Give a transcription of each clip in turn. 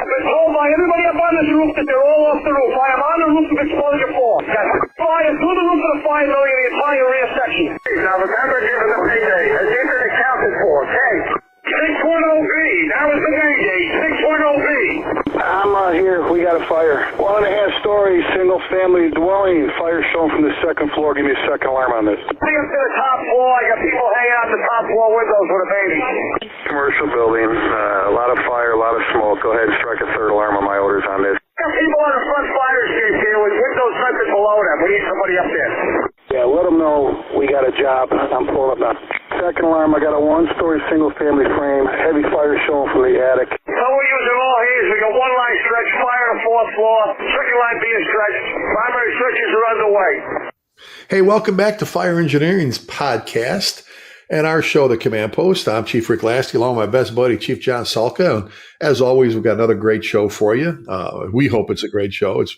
I've been told by everybody up on this roof that they're all off the roof. I am on the roof of exposure 4. Got fire through the roof of the fire building in the entire rear section. Now remember, given the payday, has it been accounted for? Okay. 610B. That was the mandate. 610B. I'm here. We got a fire. 1.5-story single-family dwelling. Fire shown from the second floor. Give me a second alarm on this. Bring up to the top floor. I got people hanging out the top floor windows with a baby. Commercial building. A lot of fire, a lot of smoke. Go ahead and strike a third alarm on my orders on this. Got people on the front fire escape here with windows centered below them. We need somebody up there. Yeah, let them know we got a job. I'm pulling up now. Second alarm, I got a 1-story single-family frame. Heavy fire showing from the attic. So we're using all hands. We got one line stretch, fire on the 4th floor. Second line being stretched. Primary stretches are underway. Hey, welcome back to Fire Engineering's podcast and our show, The Command Post. I'm Chief Rick Lasky, along with my best buddy, Chief John Salka. And as always, we've got another great show for you. We hope it's a great show. It's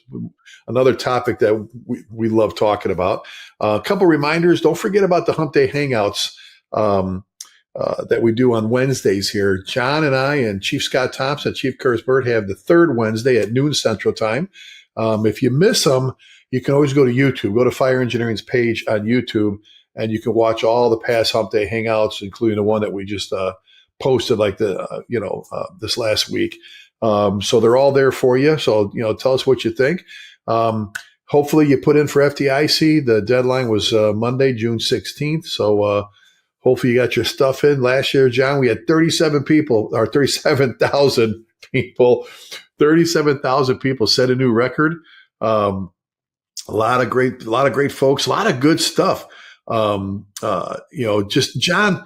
another topic that we love talking about. A couple reminders. Don't forget about the Hump Day Hangouts that we do on Wednesdays here. John and I and Chief Scott Thompson, Chief Curtis Bird have the third Wednesday at noon Central Time. If you miss them, you can always go to YouTube. Go to Fire Engineering's page on YouTube, and you can watch all the past Hump Day Hangouts, including the one that we just posted like this last week. So they're all there for you. So, tell us what you think. Hopefully you put in for FDIC. The deadline was Monday, June 16th. So hopefully you got your stuff in. Last year, John, we had 37,000 people. 37,000 people set a new record. A lot of great folks, a lot of good stuff. Just John,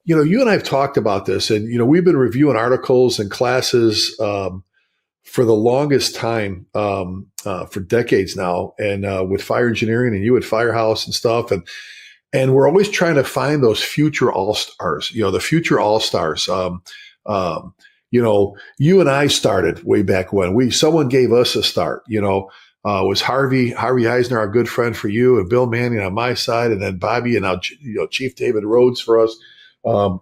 you and I have talked about this, and we've been reviewing articles and classes for the longest time, for decades now, and with fire engineering, and you at Firehouse and stuff, and we're always trying to find those future all-stars. The future all-stars. You and I started way back when someone gave us a start. It was Harvey Eisner, our good friend for you, and Bill Manning on my side, and then Bobby, and now Chief David Rhodes for us. The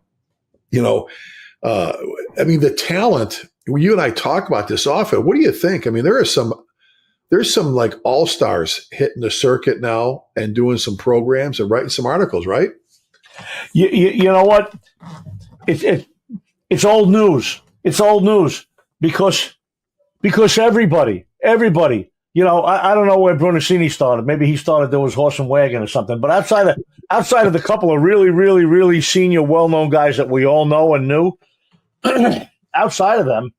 talent. You and I talk about this often. What do you think? There's some like all-stars hitting the circuit now and doing some programs and writing some articles, right? You know what? It's old news. It's old news because everybody. I don't know where Brunacini started. Maybe he started there was Horse and Wagon or something. But outside of the couple of really, really, really senior, well-known guys that we all know and knew, outside of them,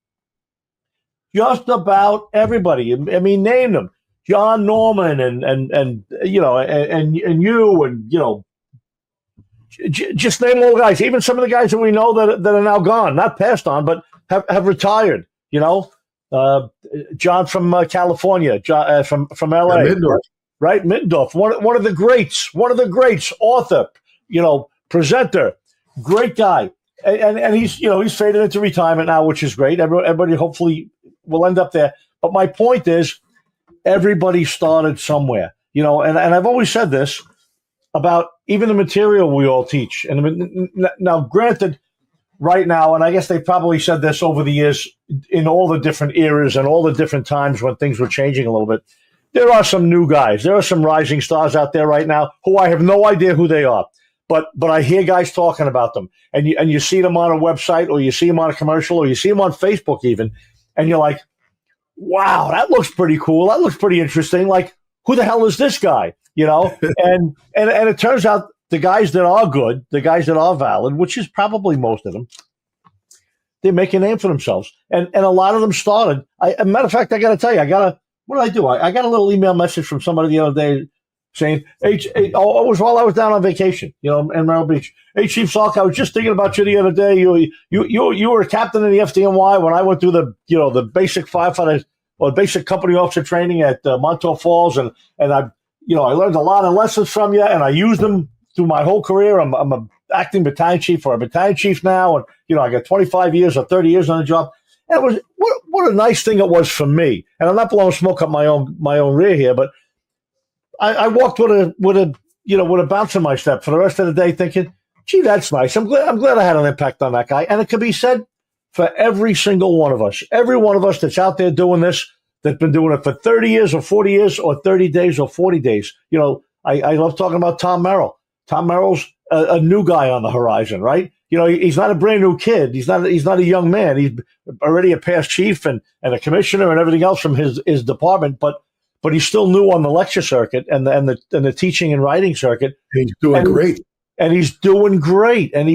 just about everybody. Name them: John Norman and just name all the guys. Even some of the guys that we know that are now gone, not passed on, but have retired. John from California, John from LA, Middendorf. Right? Middendorf, one of the greats, author, presenter, great guy, and he's faded into retirement now, which is great. Everybody hopefully will end up there. But my point is, everybody started somewhere, and I've always said this about even the material we all teach. And now, granted, right now, and I guess they probably said this over the years in all the different eras and all the different times when things were changing a little bit, there are some new guys. There are some rising stars out there right now who I have no idea who they are. But I hear guys talking about them. And you see them on a website, or you see them on a commercial, or you see them on Facebook even. And you're like, wow, that looks pretty cool. That looks pretty interesting. Like, who the hell is this guy? And it turns out the guys that are good, the guys that are valid, which is probably most of them, they make a name for themselves. And a lot of them started. As a matter of fact, I got to tell you, what did I do? I got a little email message from somebody the other day saying, it was while I was down on vacation, in Myrtle Beach. Hey, Chief Salk, I was just thinking about you the other day. You were a captain in the FDNY when I went through the basic firefighter or basic company officer training at Montauk Falls, and I learned a lot of lessons from you, and I used them through my whole career. I'm a acting battalion chief or a battalion chief now, and I got 25 years or 30 years on the job. And it was what a nice thing it was for me. And I'm not blowing smoke up my own rear here, but I walked with a bounce in my step for the rest of the day, thinking, "Gee, that's nice. I'm glad I had an impact on that guy." And it could be said for every single one of us. Every one of us that's out there doing this, that's been doing it for 30 years or 40 years or 30 days or 40 days. You know, I love talking about Tom Merrill. Tom Merrill's a new guy on the horizon, right? You know, he's not a brand new kid. He's not a young man. He's already a past chief and a commissioner and everything else from his department, but he's still new on the lecture circuit and the teaching and writing circuit. He's doing great. And he's doing great. And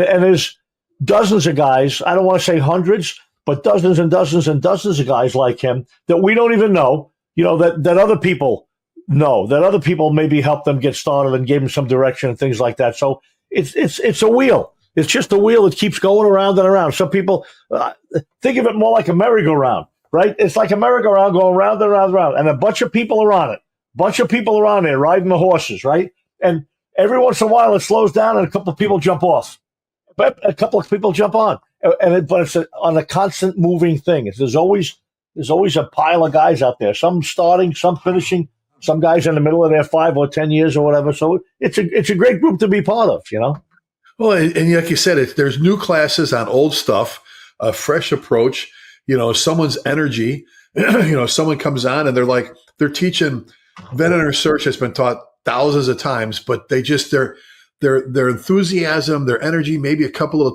there's dozens of guys, I don't want to say hundreds, but dozens and dozens and dozens of guys like him that we don't even know, you know, that other people know, that other people maybe helped them get started and gave them some direction and things like that. So it's a wheel. It's just a wheel that keeps going around and around. Some people think of it more like a merry-go-round, right? It's like a merry-go-round going round and round and round, and a bunch of people are on it. Bunch of people are on there riding the horses, right? And every once in a while it slows down and a couple of people jump off. But a couple of people jump on. But it's on a constant moving thing. There's always a pile of guys out there, some starting, some finishing, some guys in the middle of their 5 or 10 years or whatever. So it's a great group to be part of, you know? Well, and like you said, there's new classes on old stuff, a fresh approach, you know, someone's energy, you know, someone comes on and they're teaching veteran research that's been taught thousands of times, but their enthusiasm, their energy, maybe a couple little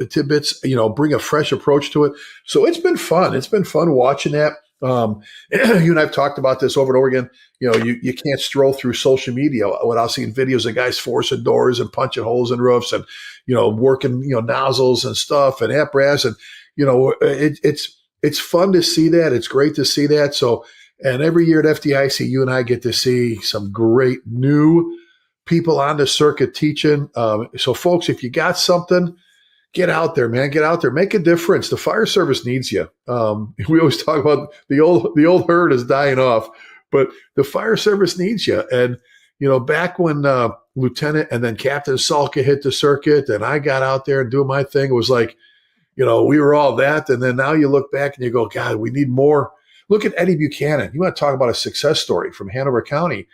tidbits, you know, bring a fresh approach to it. So it's been fun. It's been fun watching that. You and I've talked about this over and over again. You know, you can't stroll through social media without seeing videos of guys forcing doors and punching holes in roofs and, you know, working, you know, nozzles and stuff and apparatus. And, you know, it's fun to see that. It's great to see that. So, and every year at FDIC, you and I get to see some great new people on the circuit teaching. So folks, if you got something, get out there, man. Get out there. Make a difference. The fire service needs you. We always talk about the old herd is dying off, but the fire service needs you. And, you know, back when Lieutenant and then Captain Salka hit the circuit and I got out there and doing my thing, it was like, you know, we were all that. And then now you look back and you go, God, we need more. Look at Eddie Buchanan. You want to talk about a success story from Hanover County.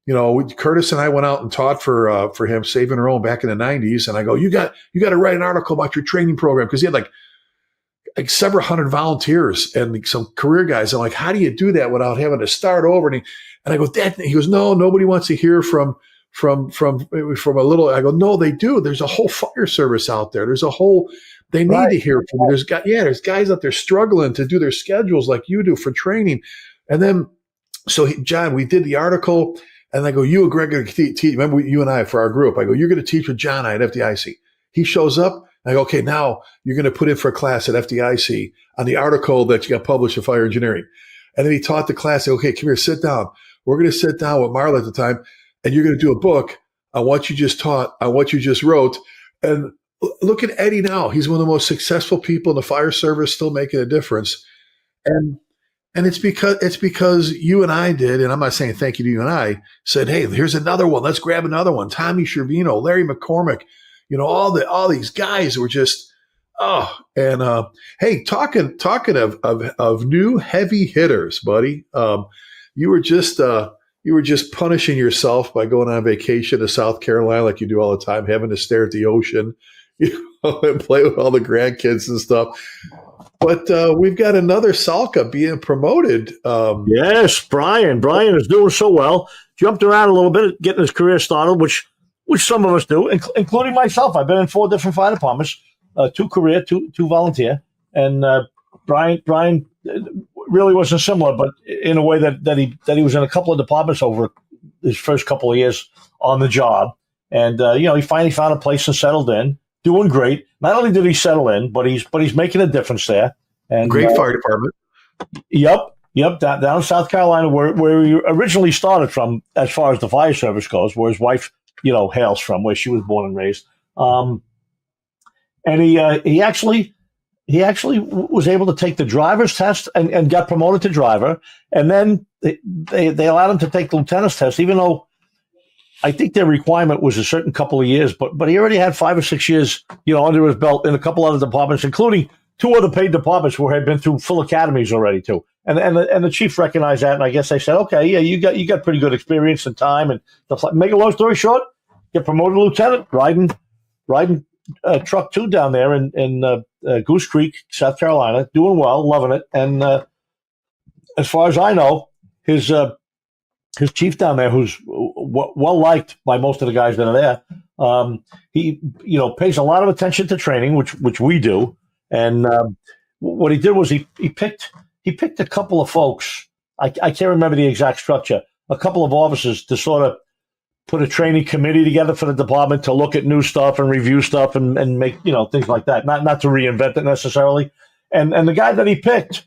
You know, Curtis and I went out and taught for him, Saving Her Own, back in the 90s. And I go, you got to write an article about your training program, because he had like several hundred volunteers and some career guys. I'm like, how do you do that without having to start over? And I go, Dad, he goes, no, nobody wants to hear from a little. I go, no, they do. There's a whole fire service out there. They need to hear from you. There's guys out there struggling to do their schedules like you do for training. And then, John, we did the article. And I go, you and Greg are going to teach. Remember, you and I for our group. I go, you're going to teach with John I at FDIC. He shows up. I go, okay, now you're going to put in for a class at FDIC on the article that you got published in Fire Engineering. And then he taught the class. Okay, come here, sit down. We're going to sit down with Marla at the time, and you're going to do a book on what you just taught, on what you just wrote. And look at Eddie now. He's one of the most successful people in the fire service, still making a difference. And it's because you and I did, and I'm not saying thank you to you and I, said, hey, here's another one. Let's grab another one. Tommy Schervino, Larry McCormick, you know, all these guys were just, hey, talking of new heavy hitters, buddy. You were just punishing yourself by going on vacation to South Carolina like you do all the time, having to stare at the ocean, you know, and play with all the grandkids and stuff. But we've got another Salka being promoted. Yes, Brian. Brian is doing so well. Jumped around a little bit, getting his career started, which some of us do, including myself. I've been in 4 different fire departments, 2 career, 2 volunteer. And Brian really wasn't similar, but in a way that he was in a couple of departments over his first couple of years on the job. And you know, he finally found a place and settled in. Doing great. Not only did he settle in, but he's making a difference there. And great fire department. Yep. Down in South Carolina, where he originally started from, as far as the fire service goes, where his wife, you know, hails from, where she was born and raised. And he actually was able to take the driver's test and got promoted to driver. And then they allowed him to take the lieutenant's test, even though I think their requirement was a certain couple of years, but he already had 5 or 6 years, you know, under his belt in a couple other departments, including 2 other paid departments where had been through full academies already too. And the chief recognized that, and I guess they said, okay, yeah, you got pretty good experience and time and stuff like. Make a long story short, get promoted to lieutenant, riding Truck 2 down there in Goose Creek, South Carolina, doing well, loving it. And as far as I know, his chief down there, who's well liked by most of the guys that are there, he pays a lot of attention to training, which we do. And what he did was he picked a couple of folks. I can't remember the exact structure. A couple of officers to sort of put a training committee together for the department to look at new stuff and review stuff and make things like that. Not to reinvent it necessarily. And the guy that he picked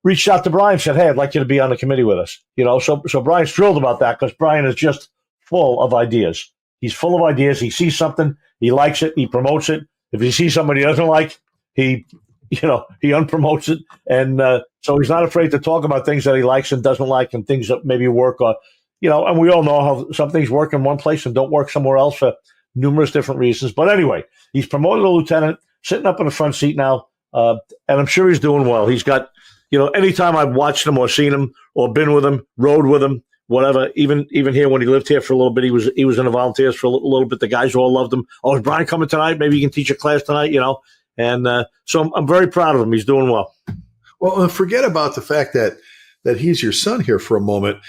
reached out to Brian and said, "Hey, I'd like you to be on the committee with us." So Brian's thrilled about that because Brian is just full of ideas. He's full of ideas. He sees something, he likes it, he promotes it. If he sees somebody he doesn't like, he unpromotes it. And so he's not afraid to talk about things that he likes and doesn't like and things that maybe work. And we all know how some things work in one place and don't work somewhere else for numerous different reasons. But anyway, he's promoted a lieutenant, sitting up in the front seat now, and I'm sure he's doing well. He's got, anytime I've watched him or seen him or been with him, rode with him, whatever, even here when he lived here for a little bit, he was in the volunteers for a little bit. The guys all loved him. Oh, is Brian coming tonight? Maybe he can teach a class tonight, And so I'm very proud of him. He's doing well. Well, forget about the fact that he's your son here for a moment.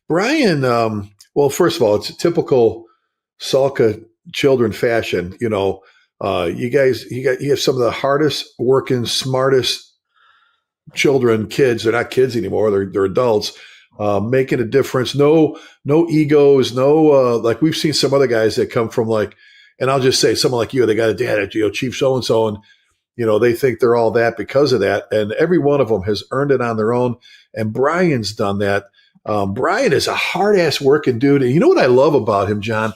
Brian, well, first of all, it's a typical Salka children fashion. You have some of the hardest working, smartest kids. They're not kids anymore. They're adults, making a difference. No egos. Like we've seen some other guys that come from and I'll just say someone like you, they got a dad at, Chief so-and-so, and, they think they're all that because of that. And every one of them has earned it on their own. And Brian's done that. Brian is a hard-ass working dude. And you know what I love about him, John?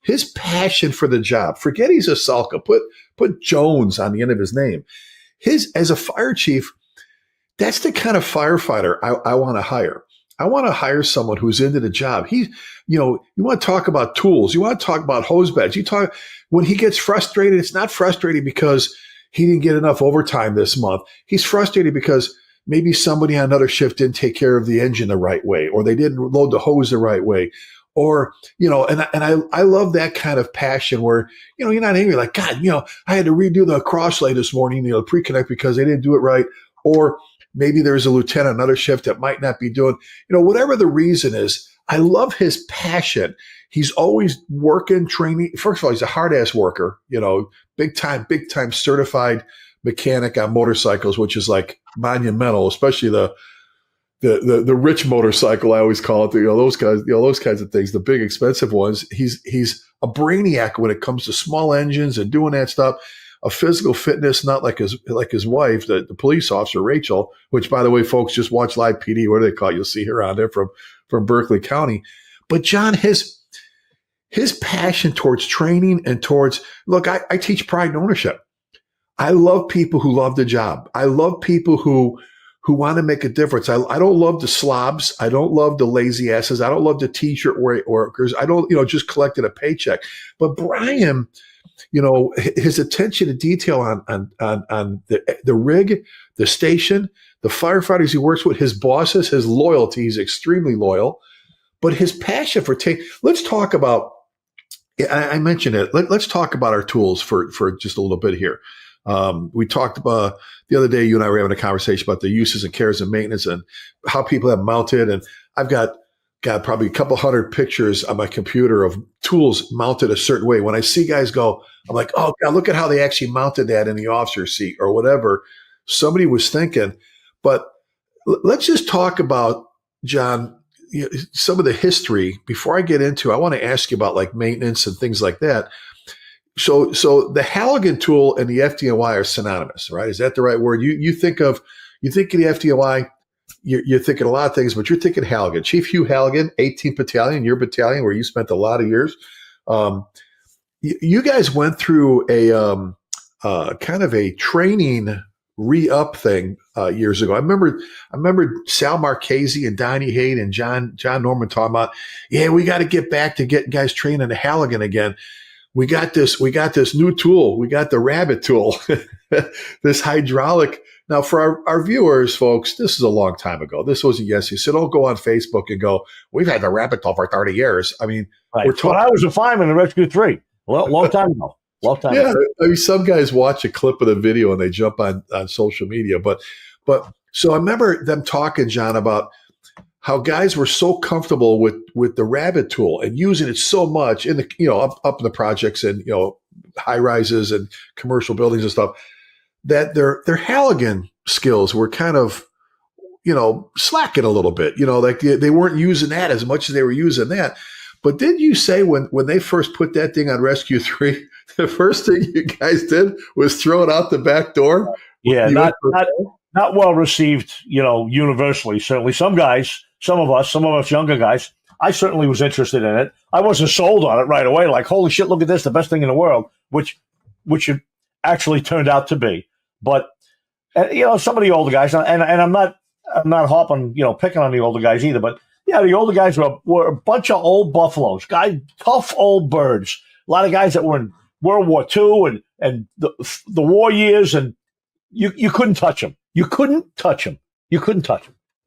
His passion for the job. Forget he's a Salka. Put Jones on the end of his name. As a fire chief, that's the kind of firefighter I want to hire. I want to hire someone who's into the job. You want to talk about tools. You want to talk about hose beds. When he gets frustrated, it's not frustrating because he didn't get enough overtime this month. He's frustrated because maybe somebody on another shift didn't take care of the engine the right way, or they didn't load the hose the right way. Or, and I love that kind of passion where, you're not angry like, God, I had to redo the cross lay this morning, the pre-connect because they didn't do it right. Or maybe there's a lieutenant, another shift that might not be doing, whatever the reason is. I love his passion. He's always working, training. First of all, he's a hard ass worker, big time certified mechanic on motorcycles, which is like monumental, especially the rich motorcycle. I always call it, those kinds of things, the big expensive ones. He's a brainiac when it comes to small engines and doing that stuff. A physical fitness, not like his wife, the police officer, Rachel, which, by the way, folks, just watch Live PD. What do they call it? You'll see her on there from Berkeley County. But John, his passion towards training and towards, look, I teach pride and ownership. I love people who love the job. I love people who want to make a difference. I don't love the slobs. I don't love the lazy asses. I don't love the t-shirt workers. I don't, just collecting a paycheck. But Brian, his attention to detail on the rig, the station, the firefighters he works with, his bosses, his loyalty, he's extremely loyal, but his passion for let's talk about, I mentioned it. Let's talk about our tools for just a little bit here. We talked about the other day, you and I were having a conversation about the uses and cares and maintenance and how people have mounted. And I've got probably a couple hundred pictures on my computer of tools mounted a certain way. When I see guys go, I'm like, oh God, look at how they actually mounted that in the officer's seat or whatever somebody was thinking. But let's just talk about, John, some of the history before I get into. I want to ask you about like maintenance and things like that. So the Halligan tool and the FDNY are synonymous, right? Is that the right word? You think of the FDNY, you're thinking a lot of things, but you're thinking Halligan. Chief Hugh Halligan, 18th Battalion, your battalion where you spent a lot of years. You guys went through a kind of a training re-up thing years ago. I remember Sal Marchese and Donnie Haight and John Norman talking about, we got to get back to getting guys trained in the Halligan again. We got this new tool. We got the rabbit tool, this hydraulic. Now, for our viewers, folks, this is a long time ago. This wasn't yesterday. So don't go on Facebook and go, we've had the rabbit tool for 30 years. I mean, right. We're talking. When I was a fireman in Rescue 3, long time ago. Long time Yeah, ago. I mean, some guys watch a clip of the video and they jump on social media. But so I remember them talking, John, about how guys were so comfortable with the rabbit tool and using it so much in the up in the projects and high rises and commercial buildings and stuff, that their Halligan skills were kind of slacking a little bit. Like they weren't using that as much as they were using that. But didn't you say when they first put that thing on Rescue 3, the first thing you guys did was throw it out the back door? Yeah, not well received, universally. Certainly some guys, some of us younger guys, I certainly was interested in it. I wasn't sold on it right away, like, holy shit, look at this, the best thing in the world, which it actually turned out to be. But, some of the older guys, and I'm not hopping, picking on the older guys either, but yeah, the older guys were a bunch of old buffaloes, guys, tough old birds. A lot of guys that were in World War II and the war years, and you couldn't touch them. You couldn't touch them.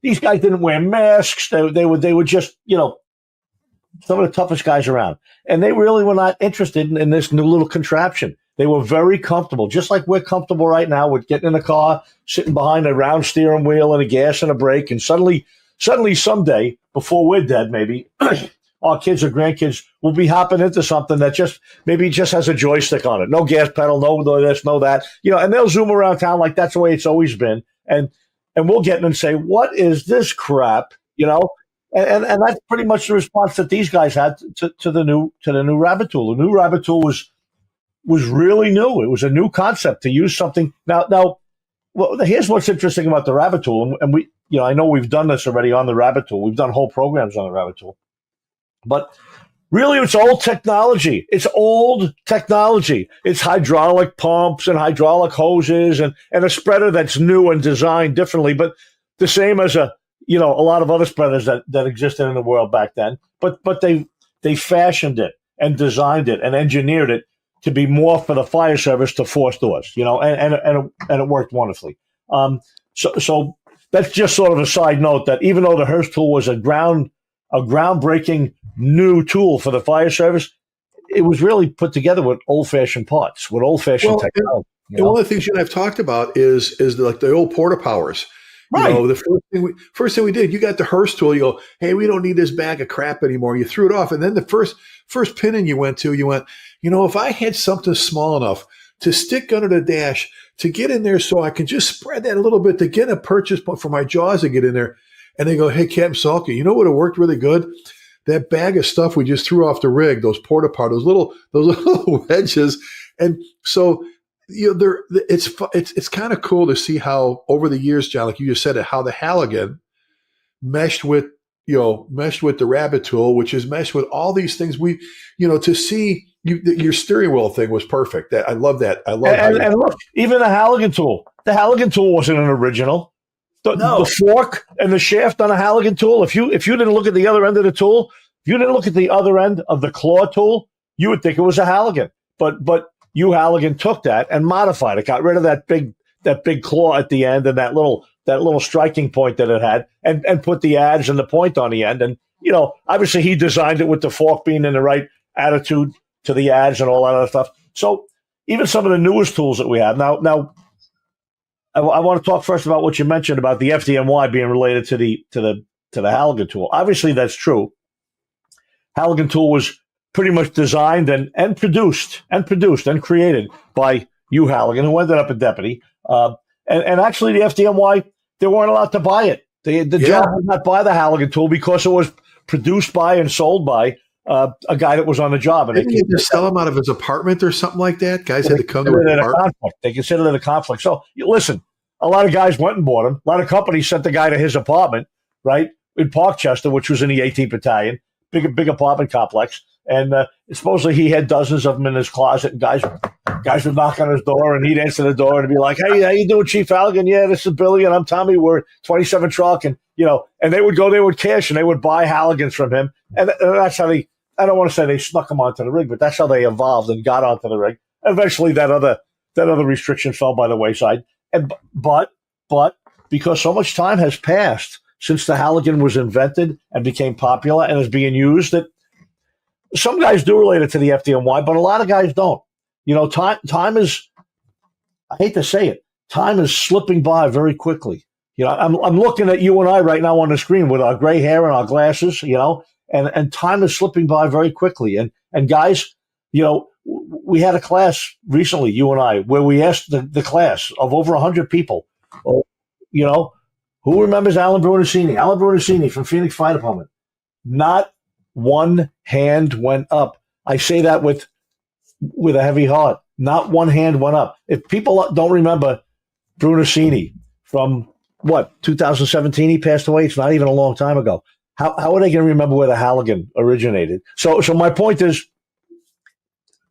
These guys didn't wear masks. They were just, some of the toughest guys around. And they really were not interested in this new little contraption. They were very comfortable, just like we're comfortable right now with getting in a car, sitting behind a round steering wheel and a gas and a brake, and suddenly someday, before we're dead, maybe our kids or grandkids will be hopping into something that just has a joystick on it. No gas pedal, no this, no that. And they'll zoom around town like that's the way it's always been. And we'll get in and say, what is this crap? And that's pretty much the response that these guys had to the new rabbit tool. The new rabbit tool was really new. It was a new concept to use something. Now, well, here's what's interesting about the rabbit tool. And we, I know we've done this already on the rabbit tool. We've done whole programs on the rabbit tool. But really, it's old technology. It's hydraulic pumps and hydraulic hoses and a spreader that's new and designed differently, but the same as a lot of other spreaders that existed in the world back then. But they fashioned it and designed it and engineered it to be more for the fire service to force doors, and it worked wonderfully. So that's just sort of a side note that even though the Hearst tool was a groundbreaking new tool for the fire service, it was really put together with old-fashioned parts, with old-fashioned technology. And one of the things you and I've talked about is like the old porta powers. Right. The first thing we did, you got the Hearst tool. You go, hey, we don't need this bag of crap anymore. You threw it off, and then the first pinning you went, if I had something small enough to stick under the dash to get in there, so I can just spread that a little bit to get a purchase point for my jaws to get in there. And they go, hey, Captain Salka, you know what? It worked really good. That bag of stuff we just threw off the rig, those porta part, those little wedges, and so it's kind of cool to see how over the years, John, like you just said, how the Halligan meshed with the rabbit tool, which is meshed with all these things. To see your steering wheel thing was perfect. I love that. I love and look, even the Halligan tool. The Halligan tool wasn't an original. The fork and the shaft on a Halligan tool, if you didn't look at the other end of the tool, if you didn't look at the other end of the claw tool, you would think it was a Halligan. But Halligan took that and modified it, got rid of that big claw at the end and that little striking point that it had, and put the adze and the point on the end. And obviously he designed it with the fork being in the right attitude to the adze and all that other stuff. So even some of the newest tools that we have now. I want to talk first about what you mentioned about the FDNY being related to the Halligan tool. Obviously, that's true. Halligan tool was pretty much designed and produced and created by Hugh Halligan, who ended up a deputy. And actually, the FDNY, they weren't allowed to buy it. The job would not buy the Halligan tool because it was produced by and sold by a guy that was on the job. And didn't he just sell him out of his apartment or something like that? Guys had to come to an apartment. They considered it a conflict. So listen, a lot of guys went and bought him. A lot of companies sent the guy to his apartment, right, in Parkchester, which was in the 18th Battalion, big apartment complex. And supposedly he had dozens of them in his closet, and guys would knock on his door, and he'd answer the door and be like, "Hey, how you doing, Chief Halligan? Yeah, this is Billy, and I'm Tommy. We're 27 truck," and and they would cash, and they would buy Halligans from him, and that's how they. I don't want to say they snuck him onto the rig, but that's how they evolved and got onto the rig. Eventually, that other restriction fell by the wayside, but because so much time has passed since the Halligan was invented and became popular and is being used, that some guys do relate it to the FDNY, but a lot of guys don't. time is, I hate to say it, time is slipping by very quickly. I'm looking at you and I right now on the screen with our gray hair and our glasses, and time is slipping by very quickly. And guys, we had a class recently, you and I, where we asked the class of over 100 people, who remembers Alan Brunacini? Alan Brunacini from Phoenix Fire Department. Not one hand went up. I say that with a heavy heart. Not one hand went up. If people don't remember Brunacini from 2017, he passed away. It's not even a long time ago. How are they going to remember where the Halligan originated? So my point is,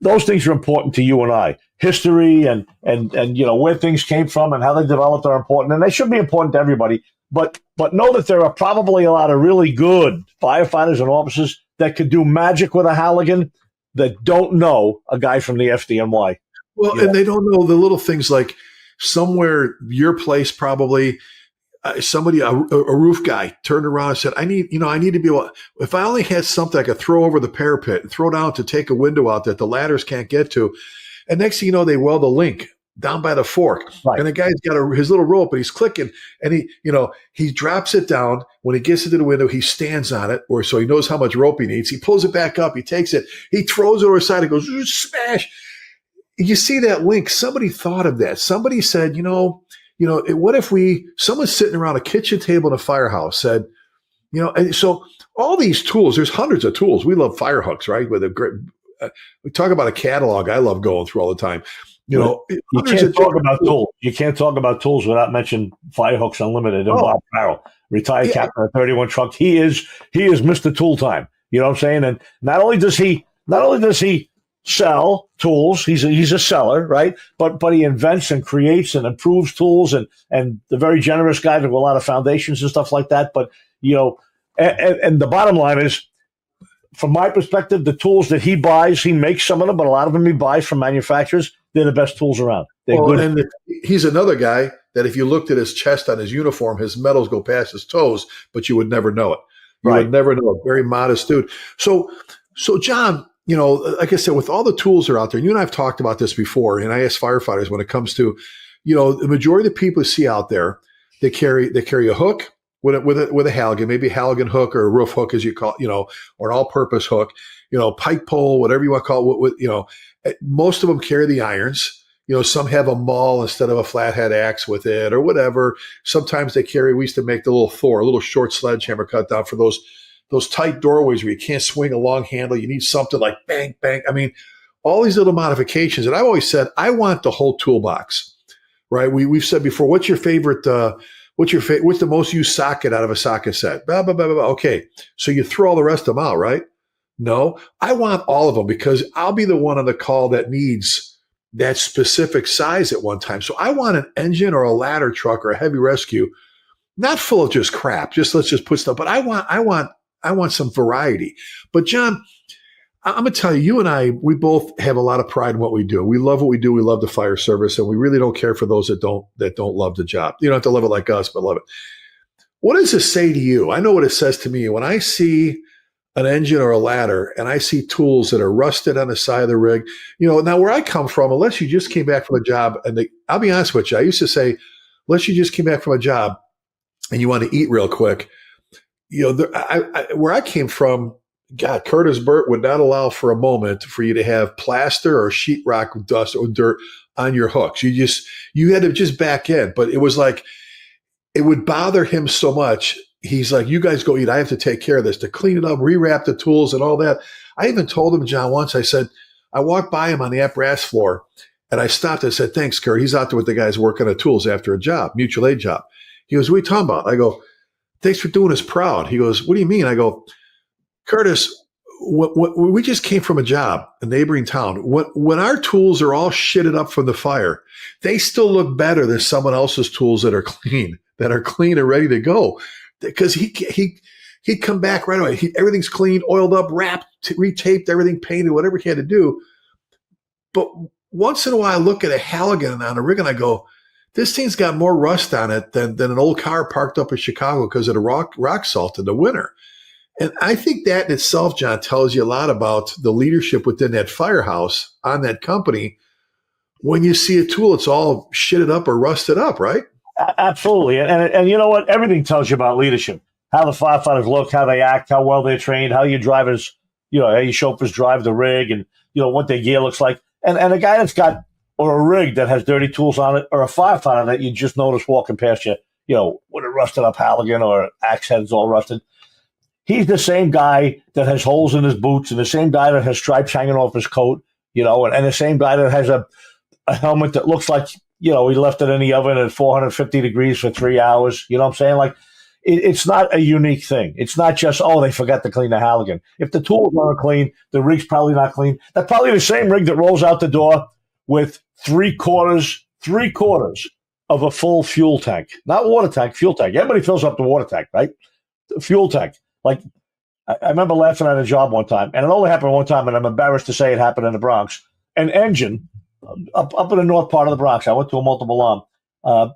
those things are important to you and I. History and where things came from and how they developed are important, and they should be important to everybody. But know that there are probably a lot of really good firefighters and officers that could do magic with a Halligan that don't know a guy from the FDNY. Well, and they don't know the little things like somewhere your place probably. Somebody, a roof guy, turned around and said, I need to be able, if I only had something I could throw over the parapet and throw down to take a window out that the ladders can't get to. And next thing you know, they weld a link down by the fork. Right. And the guy's got his little rope and he's clicking and he drops it down. When he gets into the window, he stands on it, so he knows how much rope he needs. He pulls it back up. He takes it. He throws it over the side. It goes, smash. You see that link? Somebody thought of that. Somebody said, what if someone's sitting around a kitchen table in a firehouse said, and so all these tools, there's hundreds of tools. We love fire hooks, right? With a great, we talk about a catalog I love going through all the time. You can't talk about tools. You can't talk about tools without mentioning Fire Hooks Unlimited and Bob Farrell, retired captain of 31 truck. He is Mr. Tool Time. You know what I'm saying? And not only does he sell tools, he's a seller, right? But he invents and creates and improves tools and the very generous guy to a lot of foundations and stuff like that. But and the bottom line is, from my perspective, the tools that he buys, he makes some of them, but a lot of them he buys from manufacturers. They're the best tools around. They're good. And he's another guy that if you looked at his chest on his uniform, his medals go past his toes, but you would never know it. You would never know it. Very modest dude. So John, like I said, with all the tools that are out there, and you and I have talked about this before, and I ask firefighters when it comes to, the majority of the people you see out there, they carry a hook with a Halligan, maybe a Halligan hook or a roof hook, as you call it, or an all-purpose hook, pike pole, whatever you want to call it. Most of them carry the irons. Some have a maul instead of a flathead axe with it or whatever. Sometimes they carry, we used to make the little Thor, a little short sledgehammer cut down for those tight doorways where you can't swing a long handle. You need something like bang, bang. I mean, all these little modifications. And I've always said, I want the whole toolbox, right? We've said before, what's your favorite, what's the most used socket out of a socket set? Blah, blah, blah, blah, blah. Okay. So you throw all the rest of them out, right? No, I want all of them because I'll be the one on the call that needs that specific size at one time. So I want an engine or a ladder truck or a heavy rescue, not full of just crap. Let's just put stuff, but I want some variety. But John, I'm going to tell you, you and I, we both have a lot of pride in what we do. We love what we do. We love the fire service, and we really don't care for those that don't love the job. You don't have to love it like us, but love it. What does this say to you? I know what it says to me. When I see an engine or a ladder and I see tools that are rusted on the side of the rig, now where I come from, unless you just came back from a job, and I'll be honest with you, I used to say, unless you just came back from a job and you want to eat real quick, where I came from, God, Curtis Burt would not allow for a moment for you to have plaster or sheetrock dust or dirt on your hooks. You had to just back in. But it was like, it would bother him so much. He's like, you guys go eat. I have to take care of this, to clean it up, rewrap the tools and all that. I even told him, John, once, I said, I walked by him on the apparatus floor and I stopped and said, thanks, Kurt. He's out there with the guys working on tools after a job, mutual aid job. He goes, what are you talking about? I go, thanks for doing us proud. He goes, what do you mean? I go, Curtis, we just came from a job, a neighboring town. When our tools are all shitted up from the fire, they still look better than someone else's tools that are clean and ready to go. Because he'd come back right away. Everything's clean, oiled up, wrapped, retaped, everything painted, whatever he had to do. But once in a while, I look at a Halligan on a rig and I go, this thing's got more rust on it than an old car parked up in Chicago because of the rock salt in the winter. And I think that in itself, John, tells you a lot about the leadership within that firehouse on that company. When you see a tool, it's all shitted up or rusted up, right? Absolutely. And you know what? Everything tells you about leadership. How the firefighters look, how they act, how well they're trained, how your drivers, how your chauffeurs drive the rig, and, what their gear looks like. And a guy that's got, or a rig that has dirty tools on it, or a firefighter that you just notice walking past you, with a rusted up Halligan or axe heads all rusted. He's the same guy that has holes in his boots, and the same guy that has stripes hanging off his coat, and the same guy that has a helmet that looks like, he left it in the oven at 450 degrees for 3 hours. You know what I'm saying? Like, it's not a unique thing. It's not just, they forgot to clean the Halligan. If the tools aren't clean, the rig's probably not clean. That's probably the same rig that rolls out the door with three quarters of a full fuel tank. Not water tank, fuel tank. Everybody fills up the water tank, right? Fuel tank. Like, I remember laughing at a job one time, and it only happened one time, and I'm embarrassed to say it happened in the Bronx. An engine up in the north part of the Bronx. I went to a multiple arm.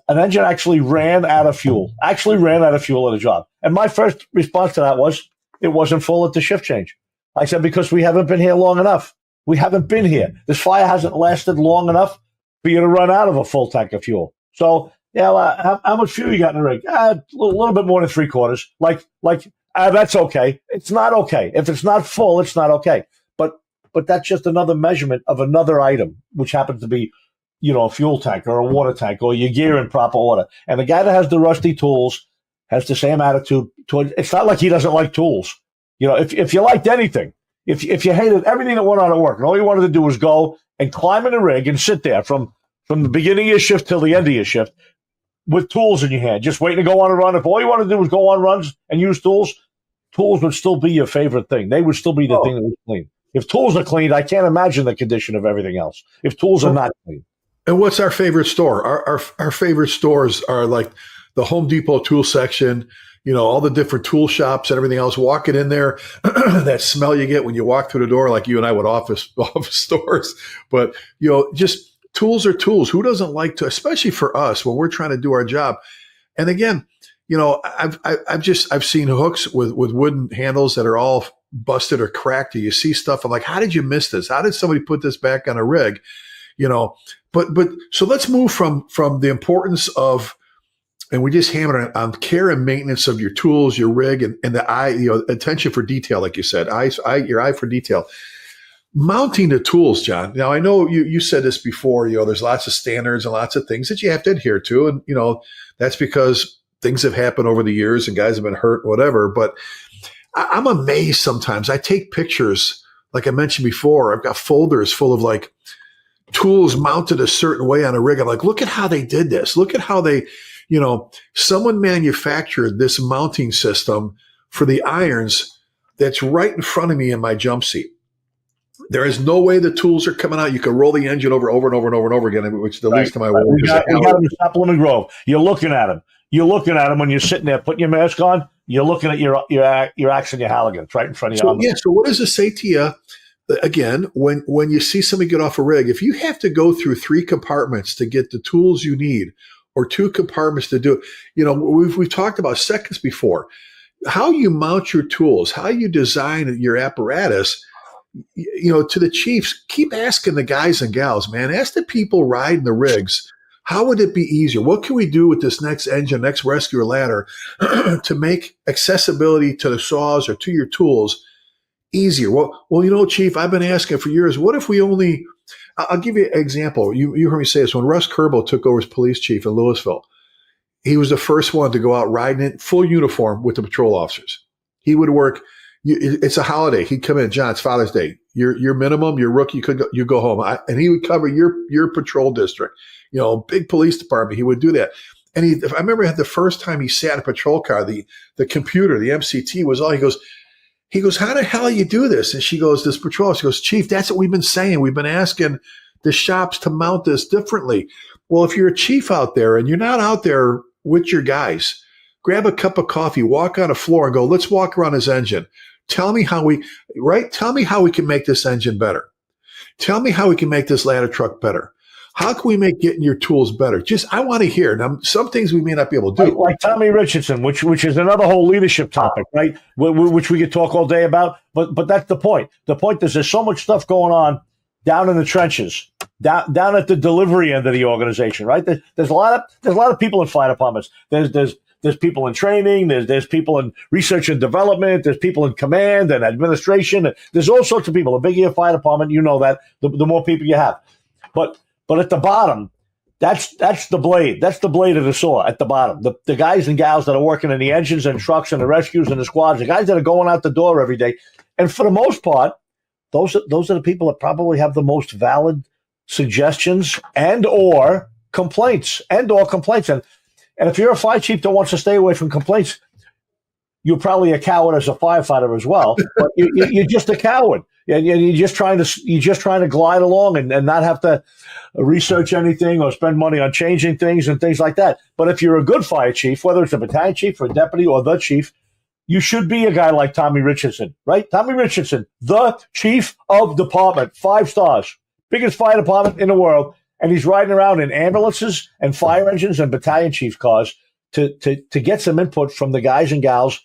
An engine actually ran out of fuel at a job. And my first response to that was, it wasn't full at the shift change. I said, because we haven't been here long enough. We haven't been here. This fire hasn't lasted long enough for you to run out of a full tank of fuel. So, how much fuel you got in the rig? A little bit more than 3/4. That's okay. It's not okay. If it's not full, it's not okay. But that's just another measurement of another item, which happens to be, a fuel tank or a water tank or your gear in proper order. And the guy that has the rusty tools has the same attitude toward. It's not like he doesn't like tools. If you liked anything, if you hated everything that went on at work, and all you wanted to do was go and climb in a rig and sit there from the beginning of your shift till the end of your shift with tools in your hand, just waiting to go on a run. If all you want to do was go on runs and use tools would still be your favorite thing. They would still be the thing that was clean. If tools are cleaned, I can't imagine the condition of everything else. If tools are not clean. And what's our favorite store? Our favorite stores are like the Home Depot tool section, all the different tool shops and everything else. Walking in there, that smell you get when you walk through the door, like you and I would office stores. But, just tools are tools. Who doesn't like to, especially for us when we're trying to do our job? And again, I've seen hooks with wooden handles that are all busted or cracked. You see stuff. I'm like, how did you miss this? How did somebody put this back on a rig? But so let's move from the importance of, and we just hammered on care and maintenance of your tools, your rig, and the eye, attention for detail, like you said, your eye for detail. Mounting the tools, John. Now I know you said this before. There's lots of standards and lots of things that you have to adhere to, and that's because things have happened over the years and guys have been hurt, whatever. But I'm amazed sometimes. I take pictures, like I mentioned before. I've got folders full of like tools mounted a certain way on a rig. I'm like, look at how they did this. Look at how they, someone manufactured this mounting system for the irons that's right in front of me in my jump seat. There is no way the tools are coming out. You can roll the engine over and over and over and over and over again, which is the least of my worries. We got them in Supplement Grove. You're looking at them. When you're sitting there putting your mask on. You're looking at your axe and your Halligan right in front of you. So what does it say to you? Again, when you see somebody get off a rig, if you have to go through 3 compartments to get the tools you need, or 2 compartments to do it, we've talked about seconds before. How you mount your tools, how you design your apparatus. To the chiefs, keep asking the guys and gals, man. Ask the people riding the rigs. How would it be easier? What can we do with this next engine, next rescue ladder to make accessibility to the saws or to your tools easier? Well, Chief, I've been asking for years, what if we only, I'll give you an example. You heard me say this. When Russ Kerbo took over as police chief in Louisville, he was the first one to go out riding in full uniform with the patrol officers. He would work. It's a holiday. He'd come in, John, it's Father's Day. Your minimum, your rookie, you go home. And he would cover your patrol district. Big police department. He would do that. And I remember the first time he sat in a patrol car, the computer, the MCT was all. He goes, how the hell you do this? And she goes, this patrol. She goes, Chief, that's what we've been saying. We've been asking the shops to mount this differently. Well, if you're a chief out there and you're not out there with your guys, grab a cup of coffee, walk on the floor and go, let's walk around this engine. Tell me how we can make this engine better. Tell me how we can make this ladder truck better. How can we make getting your tools better? Just, I want to hear. Now, some things we may not be able to do. Like Tommy Richardson, which is another whole leadership topic, right? Which we could talk all day about. But that's the point. The point is there's so much stuff going on down in the trenches, down at the delivery end of the organization, right? There's a lot of people in fire departments. There's people in training. There's people in research and development. There's people in command and administration. There's all sorts of people. The bigger your fire department, you know that, the more people you have. But at the bottom, that's the blade. That's the blade of the saw at the bottom. The guys and gals that are working in the engines and trucks and the rescues and the squads, the guys that are going out the door every day. And for the most part, those are the people that probably have the most valid suggestions and or complaints. And if you're a fire chief that wants to stay away from complaints, you're probably a coward as a firefighter as well. But you're just a coward. And you're just trying to glide along and not have to research anything or spend money on changing things and things like that. But if you're a good fire chief, whether it's a battalion chief or a deputy or the chief, you should be a guy like Tommy Richardson, right? Tommy Richardson, the chief of department, 5 stars, biggest fire department in the world. And he's riding around in ambulances and fire engines and battalion chief cars to get some input from the guys and gals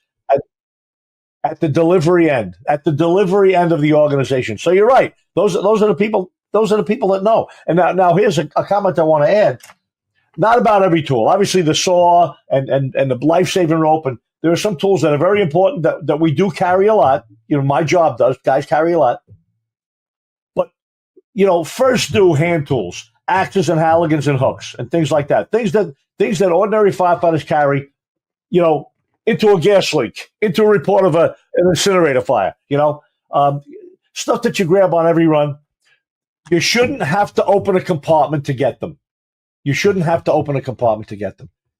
at the delivery end of the organization. So you're right. Those are the people that know. And now here's a comment I want to add. Not about every tool. Obviously the saw and the life-saving rope, and there are some tools that are very important that we do carry a lot. You know, my job does. Guys carry a lot. But, first do hand tools, axes and halligans and hooks and things like that. Things that ordinary firefighters carry, into a gas leak, into a report of an incinerator fire, stuff that you grab on every run. You shouldn't have to open a compartment to get them.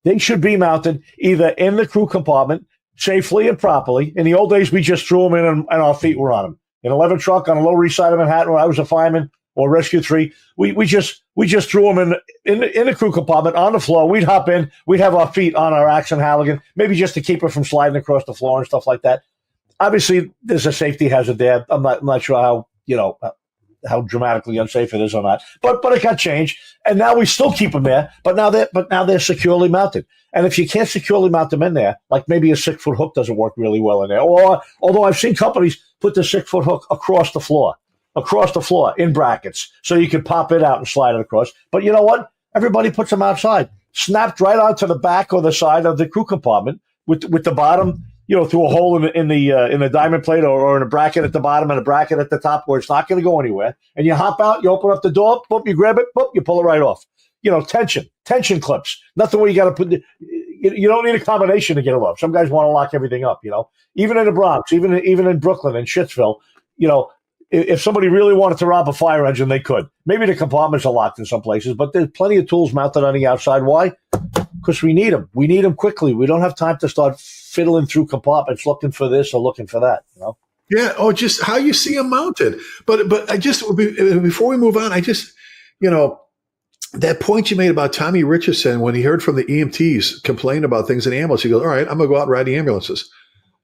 They should be mounted either in the crew compartment safely and properly. In the old days, we just threw them in and our feet were on them. In 11 truck on the Lower East Side of Manhattan, where I was a fireman, or Rescue 3, we just threw them in the crew compartment on the floor. We'd hop in, we'd have our feet on our axe and halligan, maybe just to keep it from sliding across the floor and stuff like that. Obviously, there's a safety hazard there. I'm not sure how dramatically unsafe it is or not, but it got changed, and now we still keep them there. But now they're securely mounted. And if you can't securely mount them in there, like maybe a 6-foot hook doesn't work really well in there, or although I've seen companies put the 6-foot hook across the floor in brackets, so you can pop it out and slide it across. But you know what? Everybody puts them outside, snapped right onto the back or the side of the crew compartment with the bottom, through a hole in the diamond plate or in a bracket at the bottom and a bracket at the top where it's not going to go anywhere. And you hop out, you open up the door, boop, you grab it, boop, you pull it right off. Tension clips. Nothing where you got to put. You don't need a combination to get it off. Some guys want to lock everything up. Even in the Bronx, even in Brooklyn and Shittsville, if somebody really wanted to rob a fire engine, they could. Maybe the compartments are locked in some places, but there's plenty of tools mounted on the outside. Why? Because we need them. We need them quickly. We don't have time to start fiddling through compartments looking for this or looking for that. Yeah. Oh, just how you see them mounted. But I just, before we move on, that point you made about Tommy Richardson when he heard from the EMTs complain about things in the ambulance, he goes, all right, I'm going to go out and ride the ambulances.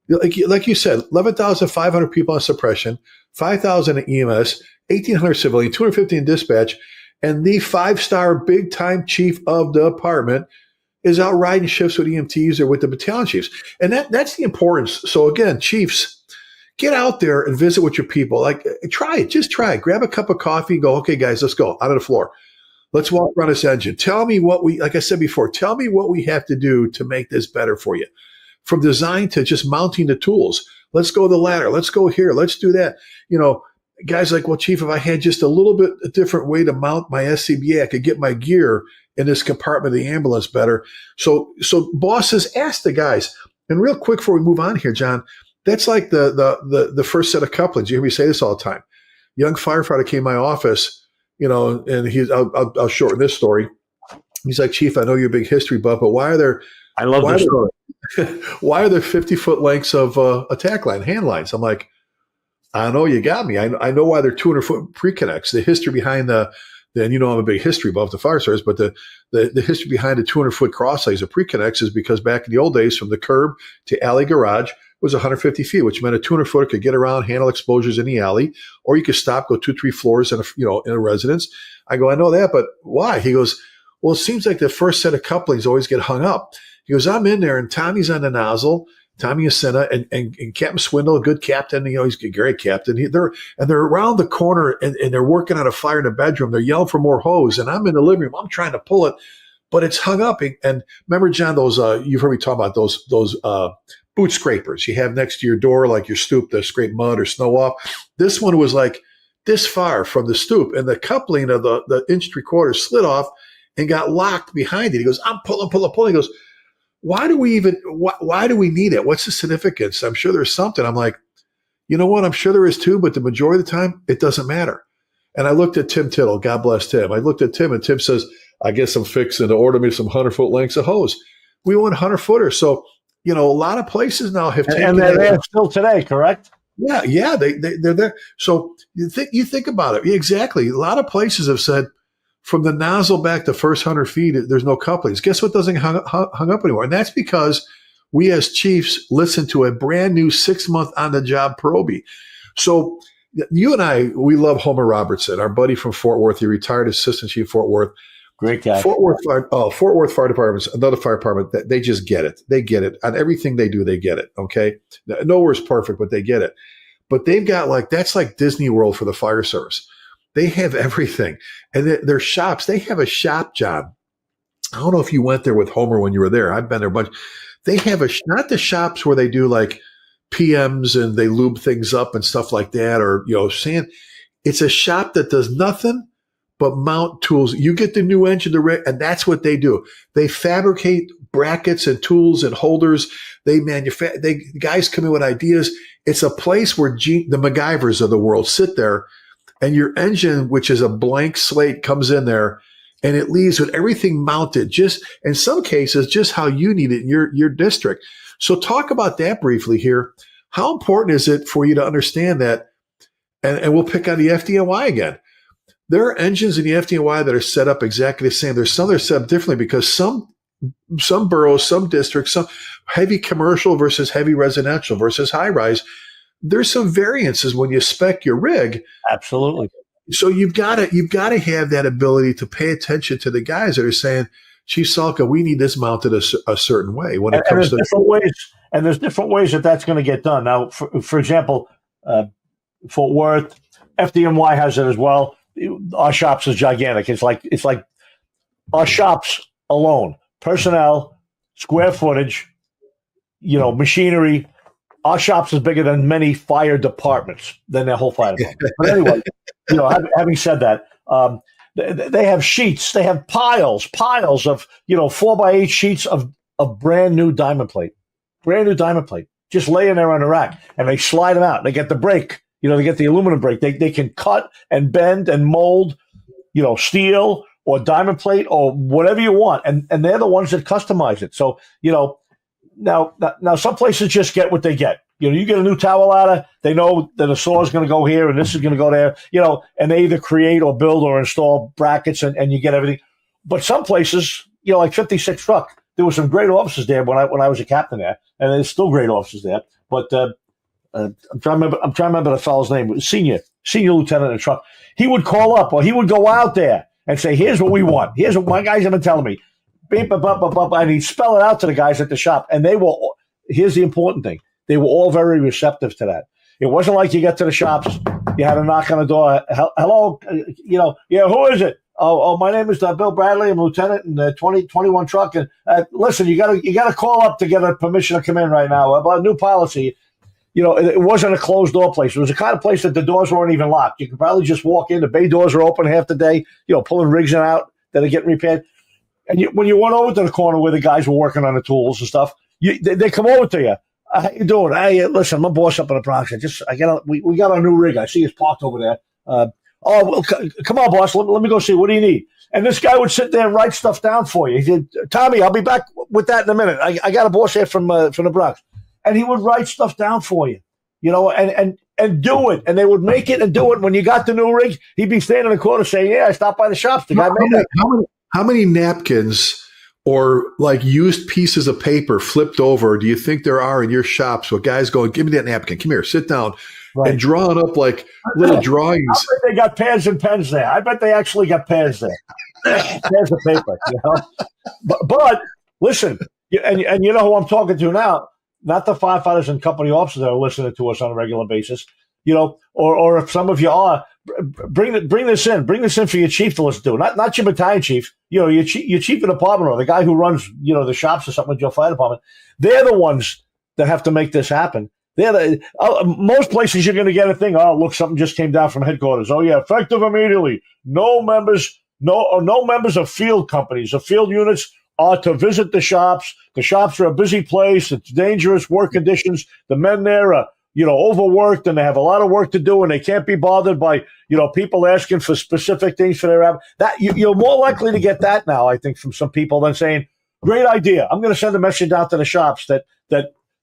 Like you said, 11,500 people on suppression, 5,000 in EMS, 1,800 civilian, 250 in dispatch, and the 5-star big-time chief of the department is out riding shifts with EMTs or with the battalion chiefs. And that's the importance. So again, chiefs, get out there and visit with your people. Like, try it. Just try it. Grab a cup of coffee. Go, okay, guys, let's go out of the floor. Let's walk around this engine. Tell me like I said before, tell me what we have to do to make this better for you. From design to just mounting the tools. Let's go the ladder. Let's go here. Let's do that. Guys like, well, Chief, if I had just a little bit a different way to mount my SCBA, I could get my gear in this compartment of the ambulance better. So bosses, ask the guys. And real quick before we move on here, John, that's like the first set of couplings. You hear me say this all the time. Young firefighter came to my office, and I'll shorten this story. He's like, Chief, I know you're a big history buff, but why are there? I love this story. Why are there 50-foot lengths of attack line, hand lines? I'm like, I know you got me. I know why they're 200-foot pre-connects. The history behind I'm a big history buff, the fire service, but the history behind the 200-foot cross lays of pre-connects is because back in the old days, from the curb to alley garage, was 150 feet, which meant a 200-footer could get around, handle exposures in the alley, or you could stop, go 2-3 floors in a residence. I go, I know that, but why? He goes, well, it seems like the first set of couplings always get hung up. He goes, I'm in there, and Tommy's on the nozzle, Tommy Asena, and Captain Swindle, a good captain. He's a great captain. They're around the corner, and they're working on a fire in the bedroom. They're yelling for more hose, and I'm in the living room. I'm trying to pull it, but it's hung up. And remember, John, those you've heard me talk about those boot scrapers you have next to your door, like your stoop to scrape mud or snow off. This one was like this far from the stoop, and the coupling of the inch 3/4 slid off and got locked behind it. He goes, I'm pulling. He goes, why do we need it? What's the significance? I'm sure there's something. I'm like, you know what? I'm sure there is too, but the majority of the time, it doesn't matter. And I looked at Tim Tittle. God bless Tim. I looked at Tim, and Tim says, I guess I'm fixing to order me some 100-foot lengths of hose. We want 100-footers. So, a lot of places now have taken and they're there still today, correct? Yeah, they're there. So you think about it. Yeah, exactly. A lot of places have said, from the nozzle back the first 100 feet, there's no couplings. Guess what doesn't hung up anymore? And that's because we as chiefs listen to a brand new 6-month on-the-job Proby. So you and I, we love Homer Robertson, our buddy from Fort Worth. He retired assistant chief Fort Worth. Great guy. Fort Worth Fire Department, another fire department, they just get it. They get it. On everything they do, they get it, okay? Nowhere's perfect, but they get it. But they've got that's like Disney World for the fire service. They have everything. And their shops, they have a shop, John. I don't know if you went there with Homer when you were there. I've been there a bunch. They have not the shops where they do like PMs and they lube things up and stuff like that, or, sand. It's a shop that does nothing but mount tools. You get the new engine, and that's what they do. They fabricate brackets and tools and holders. They guys come in with ideas. It's a place where the MacGyvers of the world sit there. And your engine, which is a blank slate, comes in there, and it leaves with everything mounted, just in some cases, just how you need it in your district. So talk about that briefly here. How important is it for you to understand that? And we'll pick on the FDNY again. There are engines in the FDNY that are set up exactly the same. There's some that are set up differently because some boroughs, some districts, some heavy commercial versus heavy residential versus high rise. There's some variances when you spec your rig. Absolutely. So you've got to have that ability to pay attention to the guys that are saying, Chief Salka, we need this mounted a certain way when it comes to different ways. And there's different ways that's going to get done. Now, for example, Fort Worth, FDNY has it as well. Our shops is gigantic. It's like our shops alone, personnel, square footage, machinery. Our shops is bigger than many fire departments, than their whole fire department. But anyway, having said that, they have sheets. They have piles of 4x8 sheets of brand new diamond plate, just laying there on a rack, and they slide them out. They get the brake. They get the aluminum brake. They can cut and bend and mold, steel or diamond plate or whatever you want, and they're the ones that customize it. So Now, some places just get what they get. You get a new tower ladder, they know that a saw is going to go here and this is going to go there, and they either create or build or install brackets and you get everything. But some places, like 56 Truck, there were some great officers there when I was a captain there, and there's still great officers there. But I'm trying to remember the fellow's name. Senior lieutenant in Truck. He would call up or he would go out there and say, "Here's what we want. Here's what my guys have been telling me." And he'd spell it out to the guys at the shop. And here's the important thing. They were all very receptive to that. It wasn't like you get to the shops, you had a knock on the door. Hello, who is it? Oh, my name is Bill Bradley. I'm lieutenant in the 2021 Truck. And listen, you gotta call up to get a permission to come in right now about a new policy. It wasn't a closed door place. It was the kind of place that the doors weren't even locked. You could probably just walk in. The bay doors are open half the day, pulling rigs in and out that are getting repaired. And when you went over to the corner where the guys were working on the tools and stuff, they come over to you. How you doing? Hey, listen, my boss up in the Bronx. We got a new rig. I see it's parked over there. Come on, boss. Let me go see. What do you need? And this guy would sit there and write stuff down for you. He said, "Tommy, I'll be back with that in a minute. I got a boss here from the Bronx," and he would write stuff down for you, and do it. And they would make it and do it. When you got the new rig, he'd be standing in the corner saying, "Yeah, I stopped by the shops. The guy made it." How many napkins or like used pieces of paper flipped over, do you think there are in your shops with guys going, give me that napkin, come here, sit down, and drawing up like little drawings? I bet they got pads and pens there. I bet they actually got pads there. Pads of paper, you know? But listen, and you know who I'm talking to now, not the firefighters and company officers that are listening to us on a regular basis, you know, or if some of you are, bring this in for your chief to listen to, not your battalion chief, you know, your chief of department or the guy who runs, you know, the shops or something with your fire department. They're the ones that have to make this happen. Most places you're going to get a thing. Oh, look, something just came down from headquarters. Oh yeah, effective immediately. No members of field companies or field units are to visit the shops. The shops are a busy place. It's dangerous work conditions. The men there are, you know, overworked and they have a lot of work to do and they can't be bothered by, you know, people asking for specific things for their app. That you're more likely to get that now, I think, from some people than saying, great idea. I'm going to send a message out to the shops that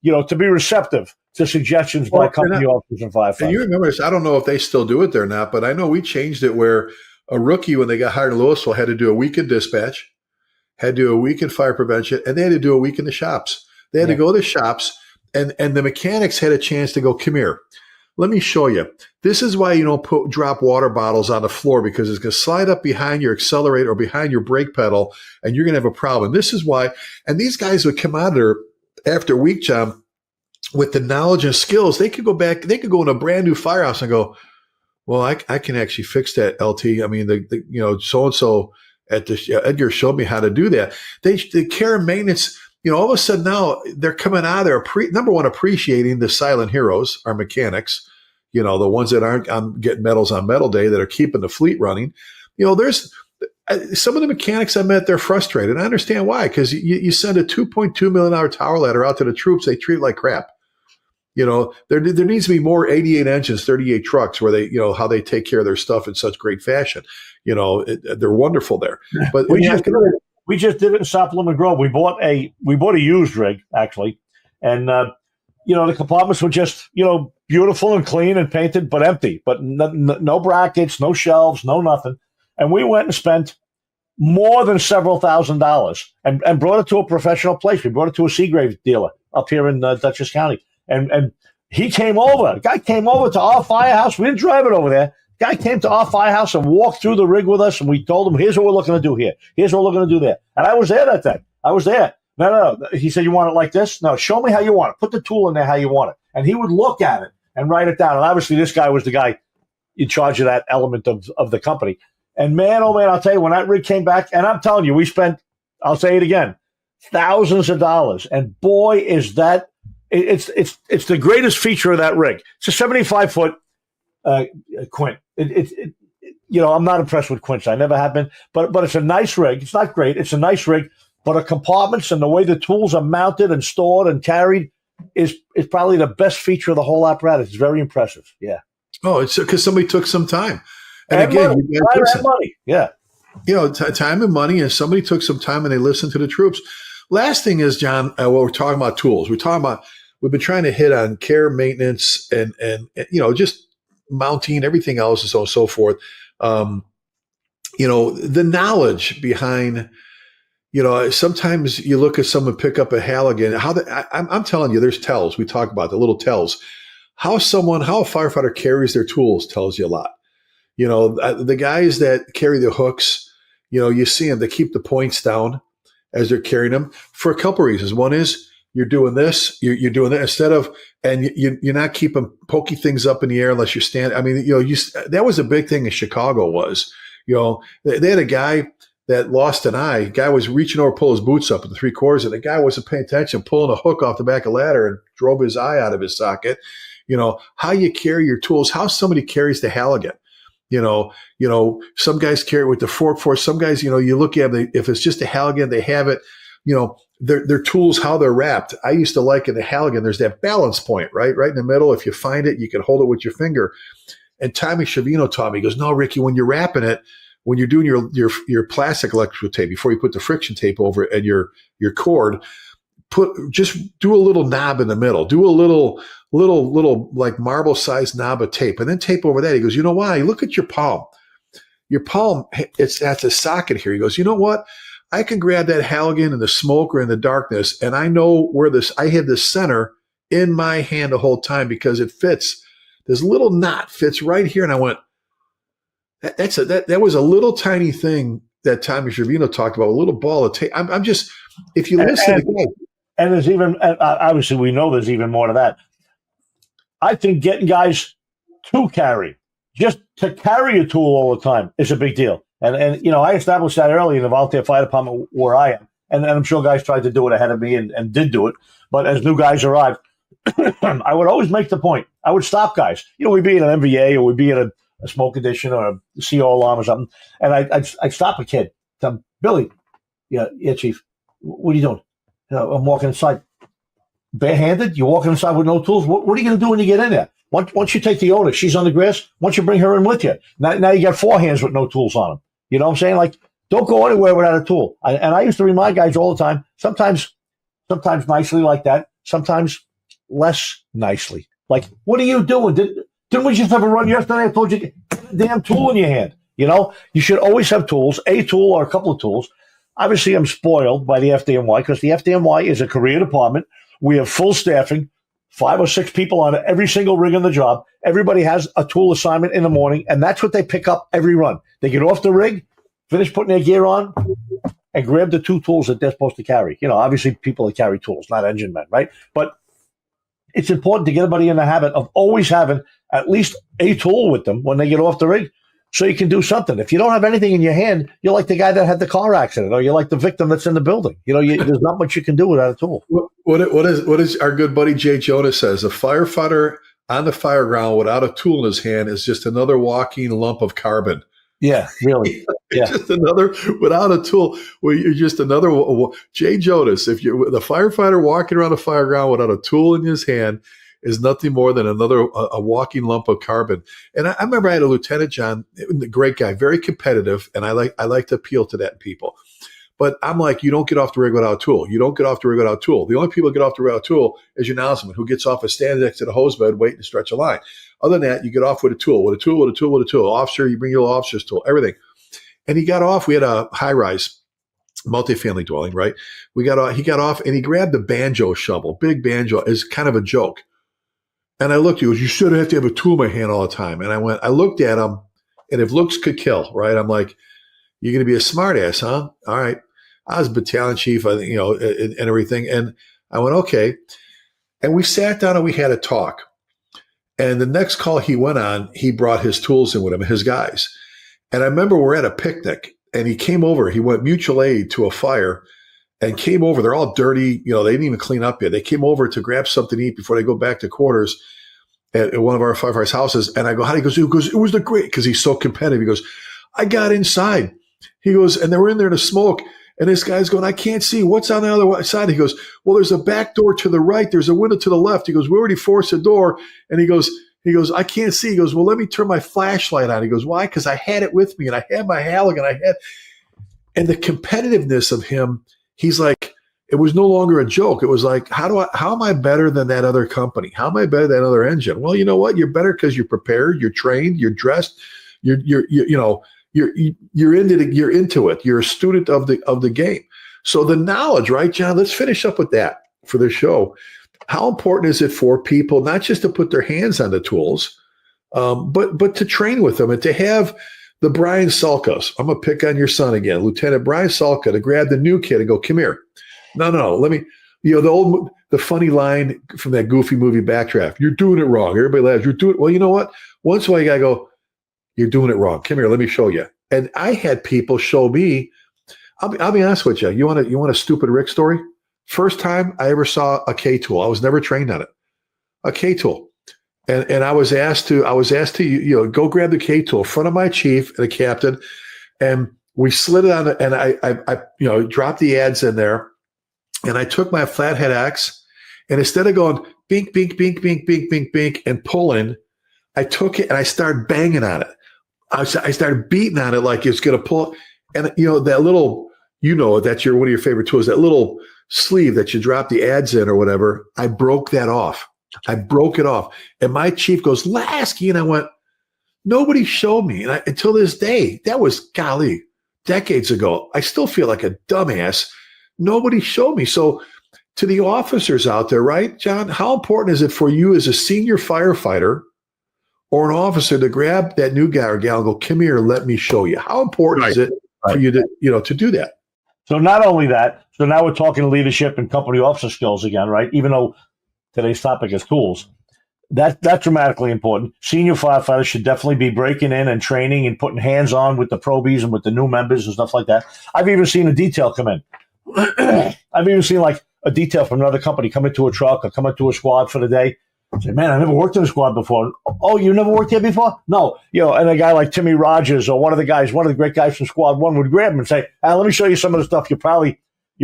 you know, to be receptive to suggestions by company officers and firefighters. And you remember this, I don't know if they still do it there or not, but I know we changed it where a rookie, when they got hired in Louisville, had to do a week in dispatch, had to do a week in fire prevention, and they had to do a week in the shops. They had to go to the shops, and the mechanics had a chance to go, come here, let me show you. This is why you don't drop water bottles on the floor, because it's going to slide up behind your accelerator or behind your brake pedal, and you're going to have a problem. This is why. And these guys would come out there after a week, John, with the knowledge and skills. They could go back, they could go in a brand new firehouse and go, well, I can actually fix that, LT. I mean, the you know, so-and-so at the Edgar showed me how to do that. The care and maintenance, you know, all of a sudden now they're coming out of there, number one, appreciating the silent heroes, our mechanics, you know, the ones that aren't getting medals on medal day, that are keeping the fleet running. You know, there's some of the mechanics I met, they're frustrated. I understand why, because you send a $2.2 million tower ladder out to the troops, they treat it like crap. You know, there needs to be more 88 engines, 38 trucks where they, you know, how they take care of their stuff in such great fashion. You know, they're wonderful there. But we just did it in South Lemon Grove. We bought a used rig, actually. And, you know, the compartments were just, you know, beautiful and clean and painted, but empty, but no brackets, no shelves, no nothing. And we went and spent more than several $1,000s and brought it to a professional place. We brought it to a Seagrave dealer up here in Dutchess County. And he came over. The guy came over to our firehouse. We didn't drive it over there. The guy came to our firehouse and walked through the rig with us, and we told him, here's what we're looking to do here. Here's what we're looking to do there. And I was there that day. I was there. No. He said, you want it like this? No, show me how you want it. Put the tool in there how you want it. And he would look at it and write it down. And obviously this guy was the guy in charge of that element of the company. And man, oh man, I'll tell you, when that rig came back, and I'm telling you, we spent, I'll say it again, thousands of dollars. And boy, is that, it's the greatest feature of that rig. It's a 75-foot quint. You know, I'm not impressed with quints. I never have been, but it's a nice rig. It's not great. It's a nice rig, but the compartments and the way the tools are mounted and stored and carried is probably the best feature of the whole apparatus. It's very impressive. Yeah. Oh, it's because somebody took some time. And again, money. Yeah. You know, time and money, and somebody took some time and they listened to the troops. Last thing is, John, we're talking about tools. We've been trying to hit on care, maintenance, and you know, just mounting, everything else, and so on and so forth. You know, the knowledge behind, you know, sometimes you look at someone pick up a Halligan. I'm telling you, there's tells. We talk about the little tells. How a firefighter carries their tools tells you a lot. You know, the guys that carry the hooks, you know, you see them, they keep the points down as they're carrying them for a couple of reasons. One is you're doing this, you're doing that instead of, and you're not keeping pokey things up in the air unless you're standing. I mean, you know, that was a big thing in Chicago was, you know, they had a guy that lost an eye. Guy was reaching over, pull his boots up at the 3/4, and the guy wasn't paying attention, pulling a hook off the back of the ladder and drove his eye out of his socket. You know, how you carry your tools, how somebody carries the Halligan. You know, some guys carry it with the fork force. Some guys, you know, you look at them, if it's just a Halligan, they have it, you know, their tools, how they're wrapped. I used to like in the Halligan, there's that balance point, right in the middle. If you find it, you can hold it with your finger. And Tommy Shavino taught me, he goes, no, Ricky, when you're wrapping it, when you're doing your plastic electrical tape, before you put the friction tape over it and your cord, just do a little knob in the middle. Do a little like marble sized knob of tape, and then tape over that. He goes, you know why? Look at your palm. Your palm, it's at the socket here. He goes, you know what? I can grab that halogen in the smoke or in the darkness, and I know where I have the center in my hand the whole time because it fits. This little knot fits right here. And I went, that was a little tiny thing that Tommy Schervino talked about, a little ball of tape. I'm just, if you listen to the guy. And there's even, obviously we know there's even more to that. I think getting guys to carry, just to carry a tool all the time is a big deal. And I established that early in the volunteer fire department where I am. And I'm sure guys tried to do it ahead of me and did do it. But as new guys arrived, I would always make the point. I would stop guys. We'd be in an MVA or we'd be in a smoke addition or a CO alarm or something. And I'd stop a kid. Tell him, Billy, yeah, Chief, what are you doing? I'm walking inside. Barehanded? You're walking inside with no tools? What are you going to do when you get in there? Once you take the owner, she's on the grass. Once you bring her in with you, now you got 4 hands with no tools on them. You know what I'm saying? Like, don't go anywhere without a tool. And I used to remind guys all the time, sometimes nicely like that, sometimes less nicely. Like, what are you doing? Didn't we just have a run yesterday? I told you, get a damn tool in your hand. You should always have tools, a tool or a couple of tools. Obviously, I'm spoiled by the FDNY because the FDNY is a career department. We have full staffing, 5 or 6 people on every single rig on the job. Everybody has a tool assignment in the morning, and that's what they pick up every run. They get off the rig, finish putting their gear on, and grab the 2 tools that they're supposed to carry. Obviously, people that carry tools, not engine men, right? But it's important to get everybody in the habit of always having at least a tool with them when they get off the rig so you can do something. If you don't have anything in your hand, you're like the guy that had the car accident or you're like the victim that's in the building. There's not much you can do without a tool. What is our good buddy Jay Jonas says, a firefighter on the fire ground without a tool in his hand is just another walking lump of carbon. Yeah, really. Yeah. Just another, without a tool, well, you're just another, Jay Jonas, if you're the firefighter walking around a fire ground without a tool in his hand is nothing more than a walking lump of carbon. And I remember I had a Lieutenant John, a great guy, very competitive, and I like to appeal to that in people. But I'm like, you don't get off the rig without a tool. You don't get off the rig without a tool. The only people who get off the rig without a tool is your announcement, who gets off and stands next to the hose bed waiting to stretch a line. Other than that, you get off with a tool. Officer, you bring your little officer's tool, everything. And he got off. We had a high-rise multifamily dwelling, right? He got off, and he grabbed the banjo shovel, big banjo, as kind of a joke. And I looked, he goes, you should have to have a tool in my hand all the time. And I looked at him, and if looks could kill, right? I'm like, you're going to be a smart ass, huh? All right. I was battalion chief, and everything. And I went, okay. And we sat down and we had a talk. And the next call he went on, he brought his tools in with him, his guys. And I remember we're at a picnic, and he came over. He went mutual aid to a fire and came over. They're all dirty. They didn't even clean up yet. They came over to grab something to eat before they go back to quarters at one of our firefighters' houses. And I go, how do you? He goes, it was the great, because he's so competitive. He goes, I got inside. He goes, and they were in there to smoke. And this guy's going, I can't see. What's on the other side? He goes, well, there's a back door to the right. There's a window to the left. He goes, we already forced the door. And he goes, I can't see. He goes, well, let me turn my flashlight on. He goes, why? Because I had it with me, and I had my halogen. And the competitiveness of him, he's like, it was no longer a joke. It was like, how am I better than that other company? How am I better than that other engine? Well, you know what? You're better because you're prepared, you're trained, you're dressed, you're into it. You're a student of the game. So the knowledge, right, John? Let's finish up with that for the show. How important is it for people not just to put their hands on the tools, but to train with them and to have the Brian Salkas? I'm gonna pick on your son again, Lieutenant Brian Salka, to grab the new kid and go, come here. No, let me. The funny line from that goofy movie Backdraft. You're doing it wrong. Everybody laughs. You're doing. Well, you know what? Once in a while, you gotta go. You're doing it wrong. Come here. Let me show you. And I had people show me. I'll be honest with you. You want a stupid Rick story? First time I ever saw a K tool. I was never trained on it. A K tool, and I was asked to go grab the K tool in front of my chief and the captain, and we slid it on. And I dropped the ads in there, and I took my flathead axe, and instead of going bink bink bink bink bink bink bink and pulling, I took it and I started banging on it. I started beating on it like it's going to pull. And, that little, that's one of your favorite tools, that little sleeve that you drop the ads in or whatever. I broke that off. I broke it off. And my chief goes, Lasky. And I went, nobody showed me. And until this day, that was, golly, decades ago. I still feel like a dumbass. Nobody showed me. So to the officers out there, right, John, how important is it for you as a senior firefighter or an officer to grab that new guy or gal and go, come here, let me show you? How important is it for you to, to do that? So not only that, so now we're talking leadership and company officer skills again, right? Even though today's topic is tools. That's dramatically important. Senior firefighters should definitely be breaking in and training and putting hands on with the probies and with the new members and stuff like that. I've even seen a detail come in. I've even seen like a detail from another company come into a truck or come into a squad for the day. Say, man, I never worked in a squad before. Oh, you never worked here before? No. And a guy like Timmy Rogers or one of the great guys from Squad 1 would grab him and say, let me show you some of the stuff you probably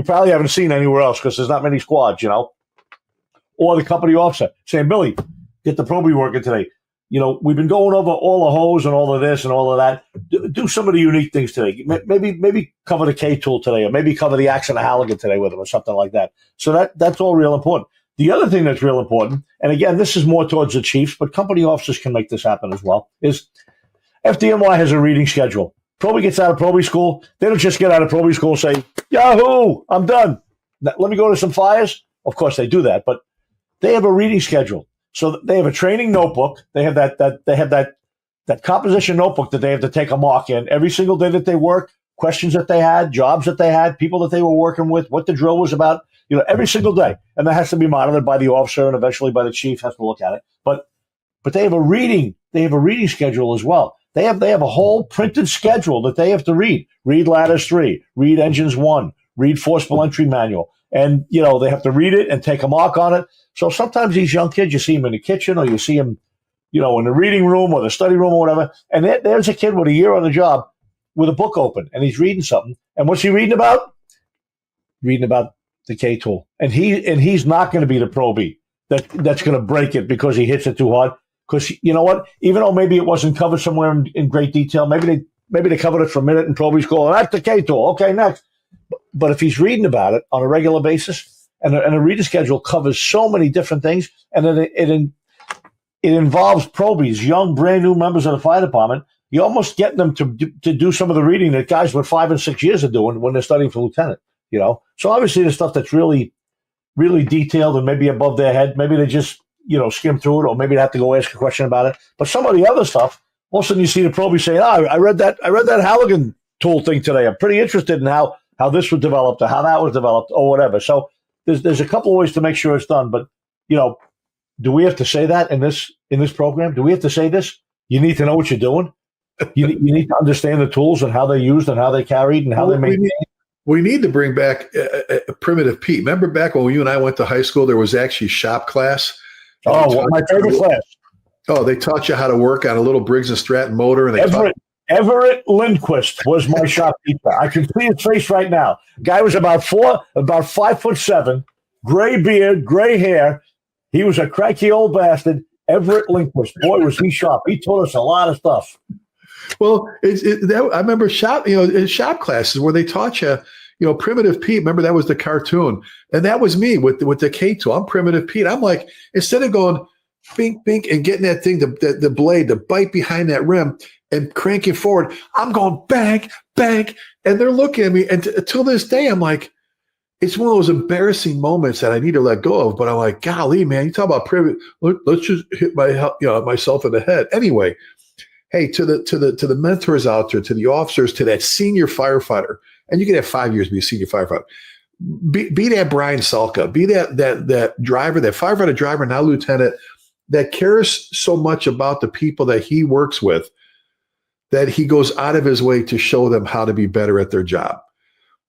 haven't seen anywhere else because there's not many squads, Or the company officer saying, Billy, get the probie working today. We've been going over all the hose and all of this and all of that. Do some of the unique things today. Maybe cover the K tool today, or maybe cover the axe and the Halligan today with them, or something like that. So that's all real important. The other thing that's real important, and again, this is more towards the chiefs, but company officers can make this happen as well, is FDNY has a reading schedule. Probie gets out of probie school. They don't just get out of probie school and say, Yahoo, I'm done. Let me go to some fires. Of course they do that, but they have a reading schedule. So they have a training notebook. They have that composition notebook that they have to take a mark in every single day that they work, questions that they had, jobs that they had, people that they were working with, what the drill was about, every single day. And that has to be monitored by the officer and eventually by the chief has to look at it. But they have a reading schedule as well. They have a whole printed schedule that they have to read. Read ladders 3, read engines 1, read forcible entry manual. And, they have to read it and take a mark on it. So sometimes these young kids, you see them in the kitchen or you see them, in the reading room or the study room or whatever. And there's a kid with a year on the job with a book open and he's reading something. And what's he reading about? Reading about the K tool. And he's not going to be the probie that's going to break it because he hits it too hard. Because you know what? Even though maybe it wasn't covered somewhere in great detail, maybe they covered it for a minute in probie school. And that's the K tool. Okay, next. But if he's reading about it on a regular basis, and a reading schedule covers so many different things, and then it involves probies, young, brand new members of the fire department, you almost get them to do some of the reading that guys with 5 and 6 years are doing when they're studying for lieutenant. So obviously the stuff that's really, really detailed and maybe above their head, maybe they just skim through it, or maybe they have to go ask a question about it. But some of the other stuff, all of a sudden you see the probie saying, I read that Halligan tool thing today. I'm pretty interested in how this was developed or how that was developed or whatever. So there's a couple of ways to make sure it's done. But, do we have to say that in this program? Do we have to say this? You need to know what you're doing. You need to understand the tools and how they're used and how they're carried and how they're maintained. We need to bring back a primitive Pete. Remember back when you and I went to high school, there was actually shop class. Oh, my favorite class. Oh, they taught you how to work on a little Briggs & Stratton motor. And Everett Lindquist was my shop teacher. I can see his face right now. Guy was about 5'7", gray beard, gray hair. He was a cranky old bastard. Everett Lindquist. Boy, was he sharp. He taught us a lot of stuff. Well, I remember in shop classes where they taught you, Primitive Pete. Remember that was the cartoon, and that was me with the K tool. I'm Primitive Pete. I'm like, instead of going bink bink and getting that thing, the blade, the bite behind that rim, and cranking forward, I'm going bang bang, and they're looking at me. And till this day, I'm like, it's one of those embarrassing moments that I need to let go of. But I'm like, golly, man, you talk about primitive. Let's just hit myself in the head anyway. Hey, to the mentors out there, to the officers, to that senior firefighter, and you can have 5 years to be a senior firefighter. Be that Brian Salka, be that driver, that firefighter driver, now lieutenant, that cares so much about the people that he works with that he goes out of his way to show them how to be better at their job.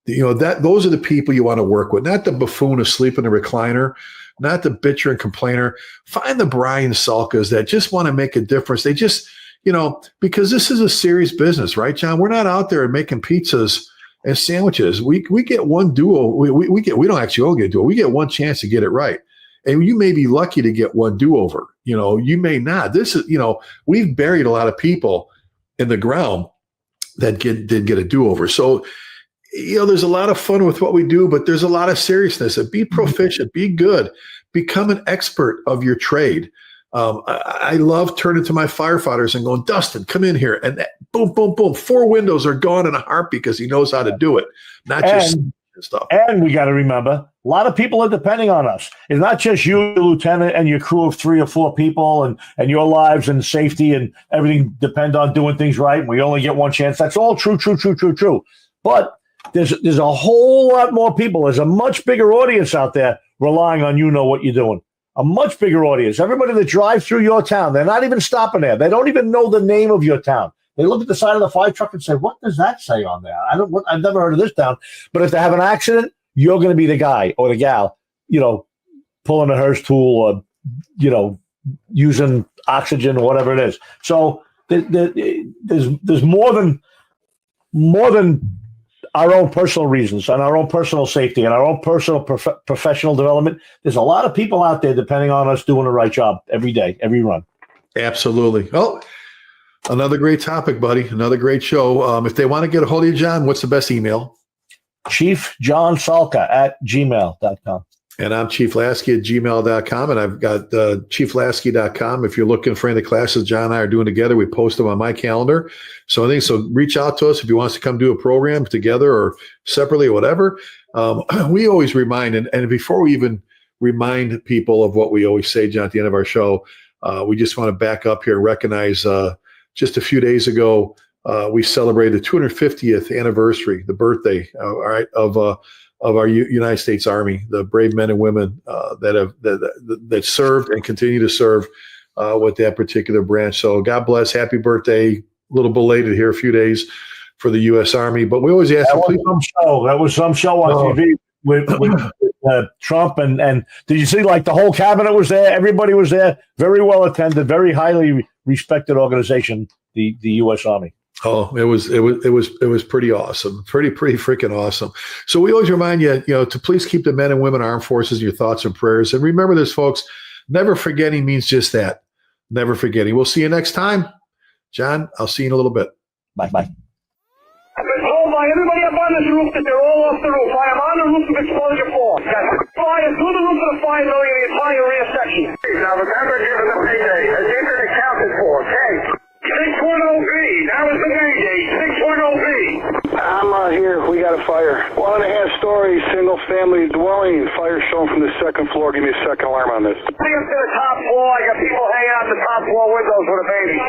Those are the people you want to work with, not the buffoon asleep in a recliner, not the bitcher and complainer. Find the Brian Salkas that just want to make a difference. They just, because this is a serious business, right, John? We're not out there making pizzas and sandwiches. We get one duo. We don't actually all get a duo. We get one chance to get it right. And you may be lucky to get one do-over. You may not. This is, we've buried a lot of people in the ground that did get a do-over. So, there's a lot of fun with what we do, but there's a lot of seriousness. And be proficient, be good, become an expert of your trade. I love turning to my firefighters and going, Dustin, come in here. And boom, boom, boom. 4 windows are gone in a heartbeat because he knows how to do it, not just stuff. And we got to remember, a lot of people are depending on us. It's not just you, your lieutenant, and your crew of 3 or 4 people, and your lives and safety and everything depend on doing things right. We only get one chance. That's all true. But there's a whole lot more people. There's a much bigger audience out there relying on you know what you're doing. A much bigger audience. Everybody that drives through your town, they're not even stopping there. They don't even know the name of your town. They look at the side of the fire truck and say, what does that say on there? I've never heard of this town. But if they have an accident, you're going to be the guy or the gal, pulling a Hearst tool or, using oxygen or whatever it is. So there's more than our own personal reasons and our own personal safety and our own personal professional development. There's a lot of people out there depending on us doing the right job every day, every run. Absolutely. Well, another great topic, buddy. Another great show. If they want to get a hold of you, John, what's the best email? ChiefJohnSalka@gmail.com. And I'm Chief Lasky at gmail.com. And I've got chieflasky.com. If you're looking for any of the classes John and I are doing together, we post them on my calendar. So reach out to us if you want us to come do a program together or separately or whatever. We always remind, and before we even remind people of what we always say, John, at the end of our show, we just want to back up here and recognize just a few days ago, we celebrated the 250th anniversary, the birthday, of our United States Army, the brave men and women that served and continue to serve with that particular branch. So God bless, happy birthday, a little belated here, a few days for the U.S. Army. But we always ask that was some show on TV with Trump and did you see the whole cabinet was there? Everybody was there. Very well attended, very highly respected organization, the U.S. Army. Oh, it was pretty awesome. Pretty freaking awesome. So we always remind you, to please keep the men and women armed forces in your thoughts and prayers. And remember this, folks, never forgetting means just that. Never forgetting. We'll see you next time. John, I'll see you in a little bit. Bye. I've been told by everybody up on this roof that they're all off the roof. I am on the roof of exposure 4. Fire through the roof of the fire building in the entire rear section. Now remember, given the payday, as Ethan accounted for, okay? 610B, that was the payday, 610B. I'm here. We got a fire. 1.5-story, single-family dwelling. Fire shown from the 2nd floor. Give me a second alarm on this. Up to the top floor. I got people hanging out the top floor windows with a baby.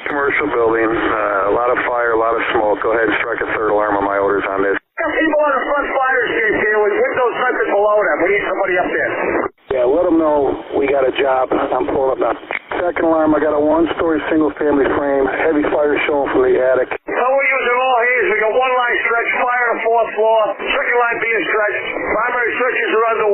Commercial building. A lot of fire, a lot of smoke. Go ahead and strike a 3rd alarm on my orders on this. Got people on the front fire escape here with windows centered below them. We need somebody up there. Yeah, let them know we got a job. I'm pulling up now. 2nd alarm, I got a 1-story single-family frame. Heavy fire showing from the attic. So we're using all hands. We got 1 line stretch, fire on the 4th floor. 2nd line being stretched. Primary searches are underway.